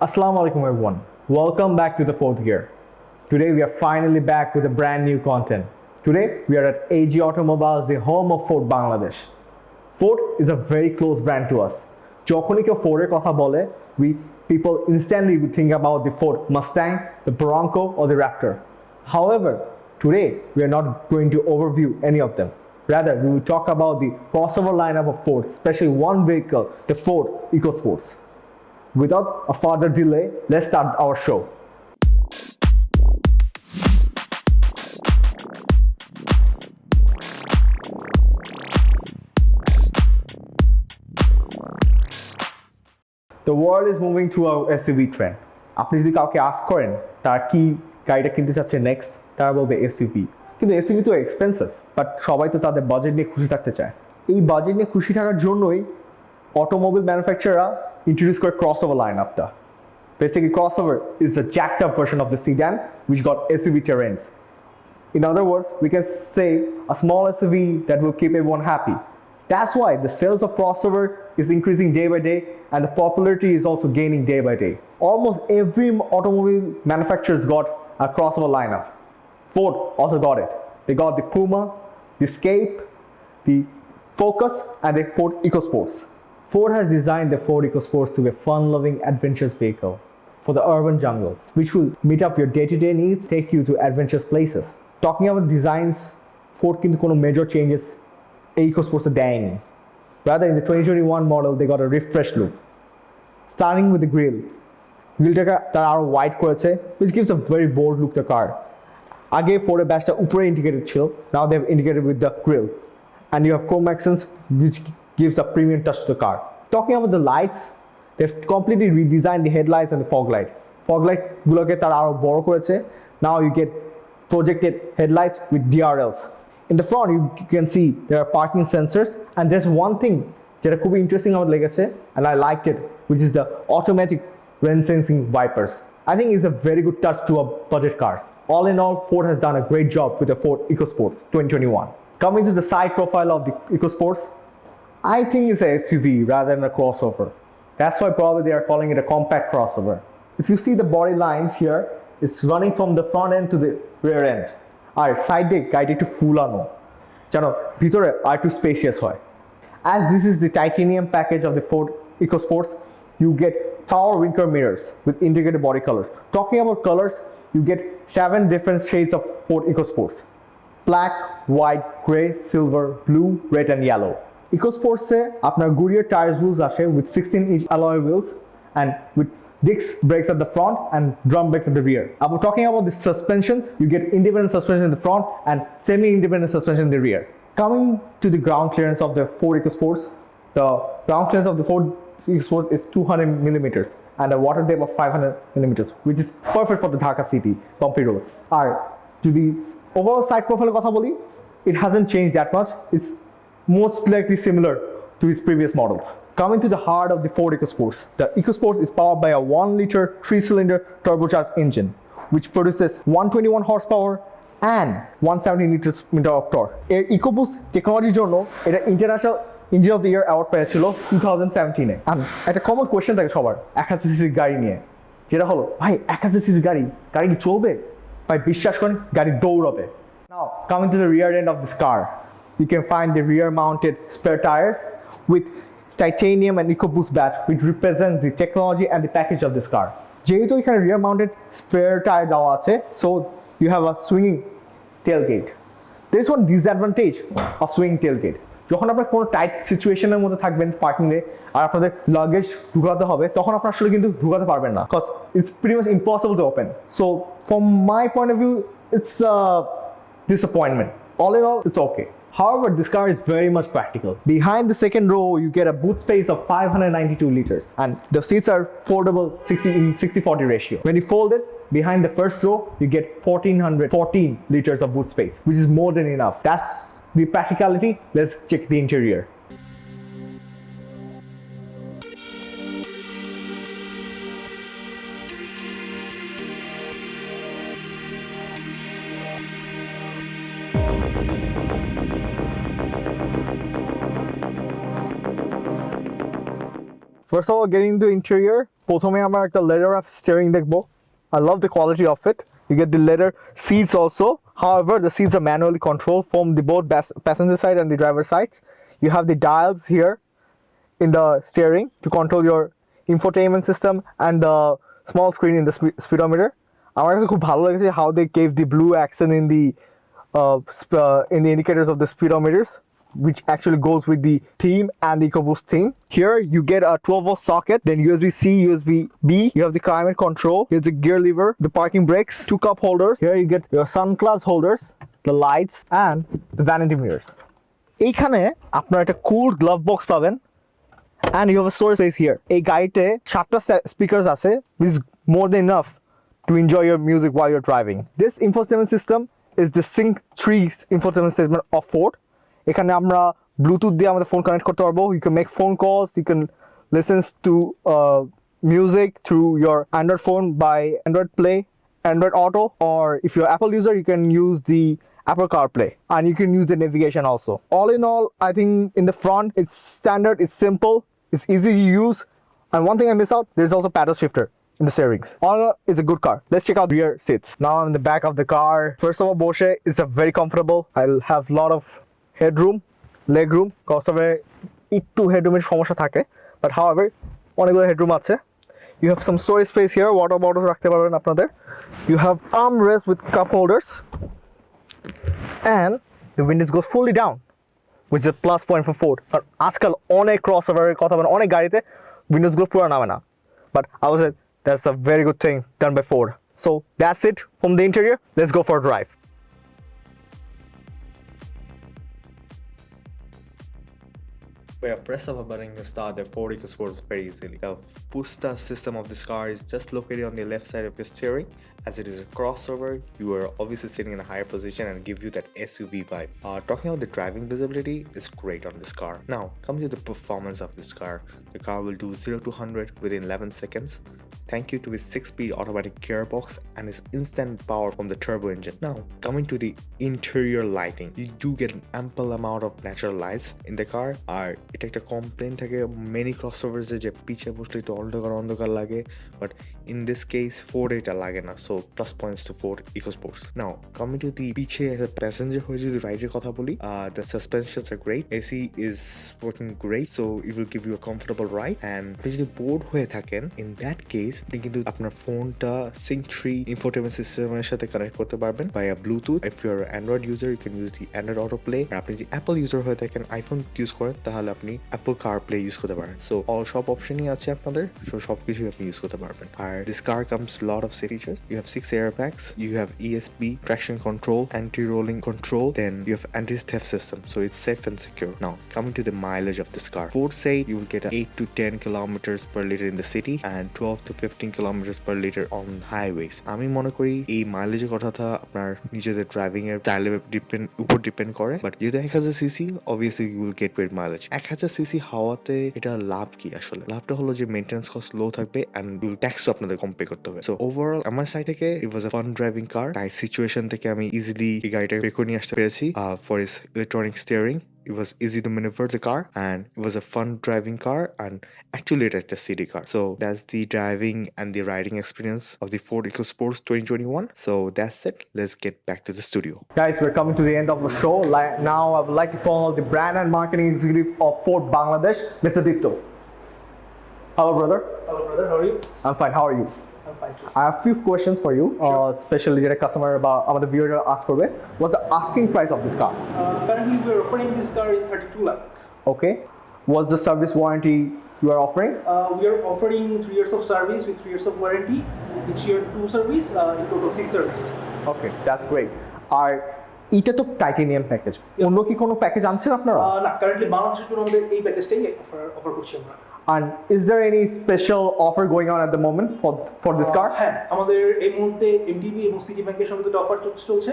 Assalamu alaikum everyone. Welcome back to the fourth gear. Today we are finally back with a brand new content. Today we are at AG Automobiles, the home of Ford Bangladesh. Ford is a very close brand to us. যখনই কেউ ফোর্ডের কথা বলে, people instantly think about the Ford Mustang, the Bronco or the Raptor. However, today we are not going to overview any of them. Rather, we will talk about the crossover lineup of Ford, especially one vehicle, the Ford EcoSports. Without a further delay, let's start our show. The world is moving to our SUV trend. আপনি যদি কাউকে ask করেন তার কি গাড়িটা কিনতে চাচ্ছে next, তারা বলবে SUV। কিন্তু SUV তো এক্সপেন্সিভ, বাট সবাই তো তাদের বাজেট নিয়ে খুশি থাকতে চায়। এই বাজেট নিয়ে খুশি থাকার জন্যই automobile ম্যানুফ্যাকচারাররা introduced a crossover lineup. Basically, crossover is a jacked up version of the sedan which got SUV terrains. In other words, we can say a small SUV that will keep everyone happy. That's why the sales of crossover is increasing day by day and the popularity is also gaining day by day. Almost every automobile manufacturer's got a crossover lineup. Ford also got it. They got the Puma, the Escape, the Focus and the Ford EcoSports. Ford has designed the Ford EcoSports to be a fun-loving, adventurous vehicle for the urban jungles, which will meet up your day-to-day needs, take you to adventurous places. Talking about designs, Ford কিন্তু কোনো major changes EcoSports দেয়নি. Rather, in the 2021 model, they got a refreshed look. Starting with the grille. Grillটাকে তারা আরো wide করেছে, which gives a very bold look to the car. আগে Ford-এর ব্যাজটা উপরে integrated ছিল, now they have integrated with the grille. And you have chrome accents, which gives a premium touch to the car. Talking about the lights, they've completely redesigned the headlights and the fog light. Fog light গুলোকে তারা আরো বড় করেছে. Now you get projected headlights with DRLs. In the front, you can see there are parking sensors, and there's one thing যেটা খুবই interesting আমার লেগেছে, and I liked it, which is the automatic rain sensing wipers. I think it's a very good touch to a budget cars. All in all, Ford has done a great job with the Ford EcoSports 2021. Coming to the side profile of the EcoSports, I think it's a SUV rather than a crossover. That's why probably they are calling it a compact crossover. If you see the body lines here, it's running from the front end to the rear end. আর সাইডে গাড়িটা একটু ফুলানো, জানো ভিতরে আর একটু spacious হয়. As this is the titanium package of the Ford EcoSports, you get power winter mirrors with integrated body colors. Talking about colors, you get 7 different shades of Ford EcoSports: black, white, gray, silver, blue, red and yellow. EcoSports-এ আপনার Goodyear tires wheels আসে with 16-inch alloy wheels and with disc brakes at the front and drum brakes at the rear. About talking about the suspension, you get independent suspension in the front and semi-independent suspension in the rear. Coming to the ground clearance of the Ford EcoSports, the ground clearance of the Ford EcoSports is 200 millimeters and a water depth of 500 millimeters, which is perfect for the Dhaka city bumpy roads. আর যদি overall side profile কথা বলি, it hasn't changed that much. It's most likely similar to his previous models. Coming to the heart of the Ford EcoSports, the EcoSports is powered by a 1-liter 3-cylinder turbocharged engine, which produces 121 horsepower and 170 Nm of torque. এর EcoBoost টেকনোলজির জন্য এটা international engine of the year award পেয়েছিল 2017-এ। একটা common question থাকে সবার 81 সিসির গাড়ি নিয়ে, যেটা হলো ভাই 81 সিসির গাড়ি কি চলবে? ভাই বিশ্বাস করেন গাড়ি দৌড়াবে। Now coming to the rear end of this car, you can find the rear mounted spare tires with titanium and EcoBoost badge, which represents the technology and the package of this car. যেহেতু এখানে rear mounted spare tire দেওয়া আছে, so you have a swinging tailgate. There is one disadvantage of swinging tailgate. যখন আপনারা কোনো tight সিচুয়েশনের মধ্যে থাকবেন পার্কিংয়ে আর আপনাদের লাগেজ ঢুকাতে হবে, তখন আপনারা আসলে কিন্তু ঢুকাতে পারবেন না, because it's pretty much impossible to open. So from my point of view, it's a disappointment. All in all, it's okay. However, this car is very much practical. Behind the second row, you get a boot space of 592 liters, and the seats are foldable 60-40 ratio. When you fold it, behind the first row, you get 1414 liters of boot space, which is more than enough. That's the practicality. Let's check the interior. First of all, getting into interior, প্রথমে আমরা একটা leather wrap steering দেখবো. I love the quality of it. You get the leather seats also. However, the seats are manually controlled from the both passenger side and the driver sides. You have the dials here in the steering to control your infotainment system and the small screen in the speedometer. আমার কাছে খুব ভালো লেগেছে how they gave the blue accent in the indicators of the speedometers, which actually goes with the theme and the EcoBoost theme. Here you get a 12-volt socket, then USB-C, USB-B. You have the climate control. Here's the gear lever, the parking brakes, 2 cup holders. Here you get your sunglass holders, the lights, and the vanity mirrors. এইখানে আপনারা একটা cool glove box পাবেন, and you have a storage space here. এই গাড়িতে 7টা speakers আছে, which is more than enough to enjoy your music while you're driving. This infotainment system is the Sync 3 infotainment system of Ford. এখানে আমরা Bluetooth দিয়ে আমাদের phone connect করতে পারবো. You can make phone calls, you can listen to music through your Android phone by Android Play, Android Auto, or if you're Apple user, you can use the Apple CarPlay, and you can use the navigation also. All in all, I think in the front, it's standard, it's simple, it's easy to use, and one thing I miss out, there's also paddle shifter in the steerings. All in all, it's a good car. Let's check out the rear seats. Now I'm in the back of the car. First of all, Bosche is a very comfortable. I'll have a lot of headroom, legroom, cause of একটু হেডরুমের সমস্যা থাকে, but however অনেকগুলো headroom আছে. You have some storage space here, water bottles রাখতে পারবেন আপনাদের. You have armrest with cup holders, and the windows goes fully down, which is a plus point for Ford. আর আজকাল অনেক crossover কথা বলেন, অনেক গাড়িতে windows গুলো পুরো নামে না, but I would say that's a very good thing done by Ford. So that's it from the interior. Let's go for a drive. By a press of a button, you can start the Ford EcoSport very easily. The push start system of this car is just located on the left side of your steering. As it is a crossover, you are obviously sitting in a higher position and give you that SUV vibe. Talking about the driving visibility, it's great on this car. Now, coming to the performance of this car, the car will do 0 to 100 within 11 seconds. Thank you to its 6-speed automatic gearbox and its instant power from the turbo engine. Now, coming to the interior lighting, you do get an ample amount of natural lights in the car. এটা একটা complain থাকে many crossovers যে পিছে বসলে একটু অন্ধকার লাগে, but in this case Ford এটা লাগে না, so plus points to Ford EcoSports. Now coming to the পিছে as a passenger হয়ে যদি রাইডের কথা বলি, the suspensions are great, AC is working great, so it will give you a comfortable ride. And আপনি যদি বোর্ড হয়ে থাকেন, in that case আপনি কিন্তু আপনার ফোনটা Sync 3 infotainment সিস্টেমের সাথে কানেক্ট করতে পারবেন via Bluetooth. If you're an Android user, you can use the Android Autoplay. আর আপনি যদি Apple user হয়ে থাকেন, iPhone ইউজ করেন, তাহলে আপনি Apple CarPlay ইউজ করতে পারেন. সো অল সব অপশনই আছে আপনাদের, সো সবকিছুই আপনি ইউজ করতে পারবেন. আর this car comes lot of features. You have 6 airbags, you have ESP, traction control, anti-rolling control, then you have anti-theft system, so it's safe and secure. Now coming to the mileage of this car, Ford say you will get 8 to 10 kilometers per liter in the city and 12 to 15 kilometers per liter on highways. আমি মনে করি এই মাইলেজের কথাটা আপনার নিজেদের driving এর স্টাইলের উপর ডিপেন্ড করে, বাট যেহেতু 1000 CC obviously you will get great mileage. 1000 CC হাওয়াতে এটা লাভ কি? আসলে লাভটা হলো যে মেইনটেনেন্স কস্ট লো থাকবে এন্ড ট্যাক্সও আপনাদের কম পে করতে হবে. সো ওভারঅল আমার সাইড থেকে ইট ওয়াজ আ ফান ড্রাইভিং কার. তাই সিচুয়েশন থেকে আমি ইজিলি এই গাড়িটা বের করে নিয়ে আসতে পেরেছি. For is electronic steering, it was easy to maneuver the car and it was a fun driving car, and actually it is the city car. So that's the driving and the riding experience of the Ford EcoSports 2021. So that's it. Let's get back to the studio. Guys, we're coming to the end of the show. Now I would like to call the brand and marketing executive of Ford Bangladesh, Mr. Dipto. Hello brother. Hello brother, how are you? I'm fine. How are you? I'm fine too. I have few questions for you, especially যেটা customer বা আমাদের viewer ask করবে. What's the asking price of this car? Currently we are offering this car in 32 lakh. Okay. What's the service warranty you are offering? We are offering 3 years of service with 3 years of warranty. Each year 2 service, in total 6 service. Okay, that's great. আর এটা তো titanium package, অন্য কি কোনো package আনছেন আপনারা? না, currently বাংলাদেশের জন্য আমাদের এই প্যাকেজটাই অফার করছি আমরা. And is there any special offer going on at the moment for this car? হ্যাঁ, আমাদের এই মুহূর্তে এমটিবি এবং সিটি ব্যাংকের সঙ্গে দুটো অফার চলছে.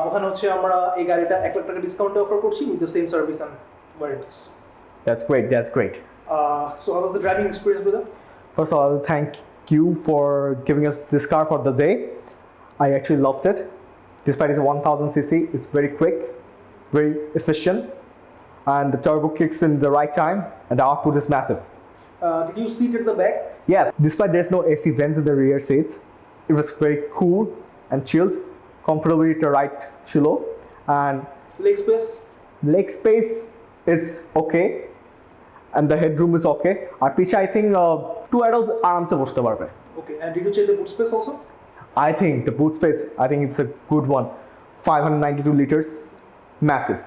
ওখানে হচ্ছে আমরা এই গাড়িটা 1 লাখ টাকা ডিসকাউন্টে অফার করছি with the same service and warranties. That's great. That's great. So how was the driving experience, brother? First of all, thank you for giving us this car for the day. I actually loved it. Despite it's 1000cc, it's very quick, very efficient, and the turbo kicks in the right time, and the output is massive. Did you sit at the back? Yes, despite there's no AC vents in the rear seats, it was very cool and chilled, comfortably to ride ছিল, and Leg space? leg space is okay, and the headroom is okay. আর পিছে I think two adults আরামসে বসতে পারবে. Okay, and did you check the boot space also? I think the boot space, I think it's a good one. 592 liters, massive.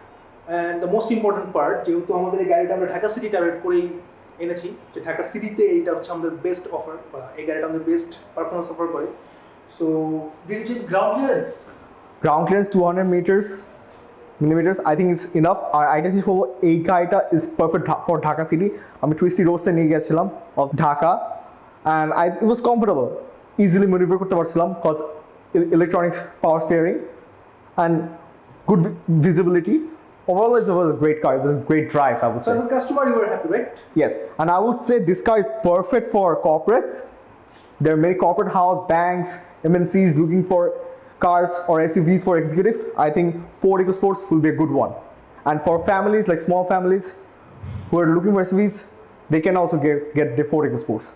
And the most important part, যেহেতু আমাদের এই গাড়িটা আমরা Dhaka city target করেই এনেছি, যে ঢাকা সিটিতে এইটা হচ্ছে আমাদের বেস্ট অফার, বা এই গাড়িটা আমাদের বেস্ট পারফরমেন্স অফার করে। So did you check ground clearance? Ground clearance 200 millimeters, I think it's enough. আর আইটা কি বলবো, এই গাড়িটা is perfect for Dhaka city. আমি টুইস্টি রোডসে নিয়ে গেছিলাম of Dhaka, and it was comfortable, easily maneuver করতে পারছিলাম cause electronics power steering and good visibility. Overall, it was a great car. It was a great drive, I would So say. as a customer, you were happy, right? Yes, and I would say this car is perfect for corporates. There are many corporate house, banks, MNCs looking for cars or SUVs for executive. I think Ford EcoSports will be a good one. And for families, like small families who are looking for SUVs, they can also get the Ford EcoSports.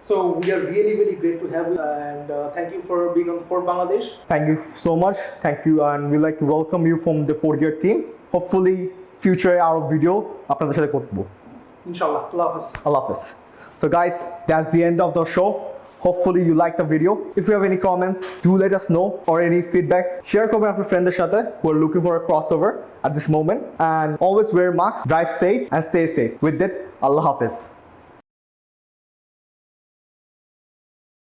So we are really, really great to have you, and thank you for being on Ford Bangladesh. Thank you so much. Thank you, and we'd like to welcome you from the Ford Year team. Hopefully, future our video আপনাদের সাথে করব. Inshallah. Allah Hafiz. Allah Hafiz. So guys, that's the end of the show. Hopefully you liked the video. If you have any comments, do let us know, or any feedback. Share করবেন আপনার ফ্রেন্ডদের সাথে who are looking for a crossover at this moment. And always wear masks, drive safe, and stay safe. With that, Allah Hafiz.